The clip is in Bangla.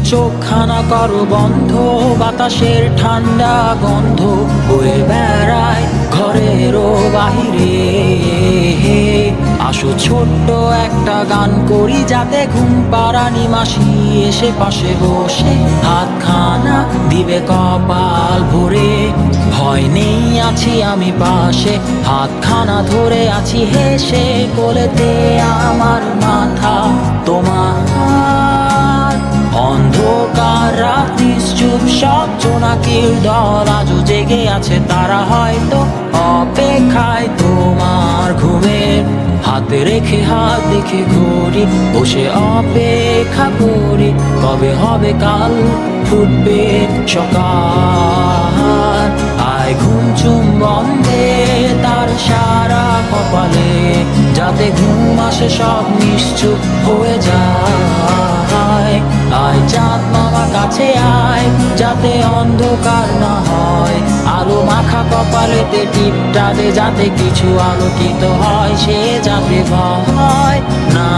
চোখখানা করো বন্ধ, বাতাসের ঠান্ডা গন্ধ বয়ে বেড়ায় ঘরেরও বাহিরে। আসো ছোট্ট একটা গান করি, যাতে ঘুম পাড়ানি মাসি এসে পাশে বসে হাতখানা দিবে কপাল ভরে। ভয় নেই, আছি আমি পাশে, হাতখানা ধরে আছি হেসে, কোলেতে আমার মাথা তোমার। অন্ধকার রাতি চুপ, সব জোনাকির দল আজও জেগে আছে, তারা হয়তো অপেক্ষায় তোমার ঘুমের। হাতে রেখে হাত দেখে ঘড়ি, বসে অপেক্ষা করি, কবে হবে কাল, ফুটবে সকাল। আয় ঘুম চুম বন্ধে তার সারা কপালে, যাতে ঘুম আসে সব নিশ্চুপ হয়ে যায়। আয় চাঁদ মামা কাছে আয়, যাতে অন্ধকার না হয়, আলো মাখা কপালেতে টিপটা দে, যাতে কিছু আলোকিত হয়, সে যাতে ভয় না